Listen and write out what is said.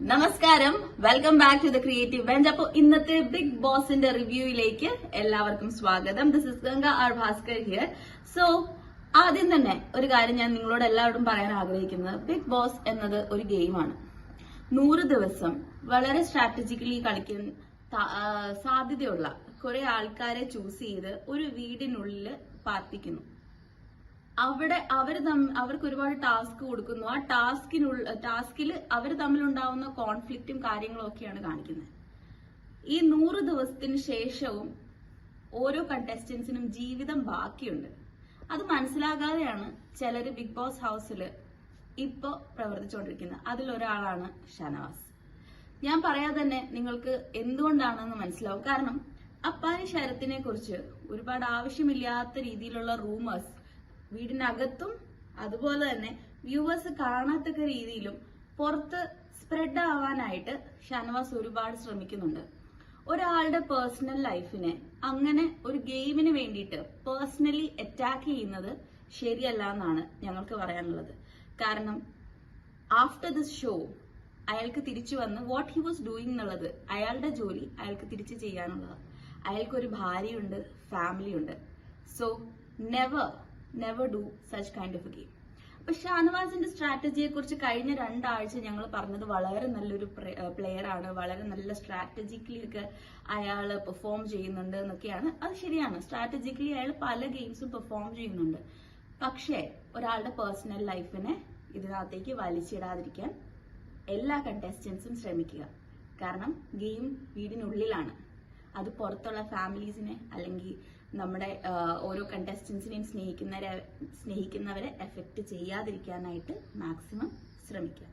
നമസ്കാരം, welcome back to the creative bench. അപ്പോൾ ഇന്നത്തെ ബിഗ് ബോസിന്റെ റിവ്യൂയിലേക്ക് എല്ലാവർക്കും സ്വാഗതം. This is Ganga R Bhaskar here. So ആദ്യം തന്നെ ഒരു കാര്യം ഞാൻ നിങ്ങളോട് എല്ലാവരോടും പറയാൻ ആഗ്രഹിക്കുന്നത്, ബിഗ് ബോസ് എന്നത് ഒരു ഗെയിമാണ്. 100 ദിവസം വളരെ സ്ട്രാറ്റജിക്കലി കളിക്കാൻ സാധ്യതയുള്ള കുറെ ആൾക്കാരെ ചൂസ് ചെയ്ത് ഒരു വീടിനുള്ളിൽ പാർപ്പിക്കുന്നു. അവിടെ അവർക്ക് ഒരുപാട് ടാസ്ക് കൊടുക്കുന്നു. ആ ടാസ്കിൽ അവർ തമ്മിലുണ്ടാവുന്ന കോൺഫ്ലിക്റ്റും കാര്യങ്ങളും ഒക്കെയാണ് കാണിക്കുന്നത്. ഈ 100 ദിവസത്തിന് ശേഷവും ഓരോ കണ്ടസ്റ്റൻസിനും ജീവിതം ബാക്കിയുണ്ട്. അത് മനസ്സിലാകാതെയാണ് ചിലര് ബിഗ് ബോസ് ഹൗസിൽ ഇപ്പൊ പ്രവർത്തിച്ചുകൊണ്ടിരിക്കുന്നത്. അതിലൊരാളാണ് ഷാനവാസ്. ഞാൻ പറയാതെ തന്നെ നിങ്ങൾക്ക് എന്തുകൊണ്ടാണെന്ന് മനസ്സിലാവും. കാരണം അപ്പാനി ശരത്തിനെ കുറിച്ച് ഒരുപാട് ആവശ്യമില്ലാത്ത രീതിയിലുള്ള റൂമേഴ്സ് വീടിനകത്തും അതുപോലെ തന്നെ വ്യൂവേഴ്സ് കാണാത്തക്ക രീതിയിലും പുറത്ത് സ്പ്രെഡ് ആവാനായിട്ട് ഷാനവാസ് ഒരുപാട് ശ്രമിക്കുന്നുണ്ട്. ഒരാളുടെ പേഴ്സണൽ ലൈഫിനെ അങ്ങനെ ഒരു ഗെയിമിന് വേണ്ടിയിട്ട് പേഴ്സണലി അറ്റാക്ക് ചെയ്യുന്നത് ശരിയല്ല എന്നാണ് ഞങ്ങൾക്ക് പറയാനുള്ളത്. കാരണം ആഫ്റ്റർ ദിസ് ഷോ അയാൾക്ക് തിരിച്ചു വന്ന് വാട്ട് ഹി വാസ് ഡൂയിങ് എന്നുള്ളത് അയാളുടെ ജോലി അയാൾക്ക് തിരിച്ചു ചെയ്യാനുള്ളത്. അയാൾക്കൊരു ഭാര്യയുണ്ട്, ഫാമിലി ഉണ്ട്. So never do such kind of A game. അപ്പൊ ഷാനവാസിന്റെ സ്ട്രാറ്റജിയെ കുറിച്ച് കഴിഞ്ഞ 2 ആഴ്ച ഞങ്ങൾ പറഞ്ഞത് വളരെ നല്ലൊരു പ്ലെയർ ആണ്, വളരെ നല്ല സ്ട്രാറ്റജിക്കലി ഒക്കെ അയാൾ പെർഫോം ചെയ്യുന്നുണ്ട് എന്നൊക്കെയാണ്. അത് ശരിയാണ്, സ്ട്രാറ്റജിക്കലി അയാൾ പല ഗെയിംസും പെർഫോം ചെയ്യുന്നുണ്ട്. പക്ഷേ ഒരാളുടെ പേഴ്സണൽ ലൈഫിനെ ഇതിനകത്തേക്ക് വലിച്ചിടാതിരിക്കാൻ എല്ലാ കണ്ടസ്റ്റൻസും ശ്രമിക്കുക. കാരണം ഗെയിം വീടിനുള്ളിലാണ്. അത് പുറത്തുള്ള ഫാമിലീസിനെ അല്ലെങ്കിൽ നമ്മുടെ ഓരോ കണ്ടസ്റ്റൻസിനെയും സ്നേഹിക്കുന്നവരെ എഫക്റ്റ് ചെയ്യാതിരിക്കാനായിട്ട് മാക്സിമം ശ്രമിക്കുക.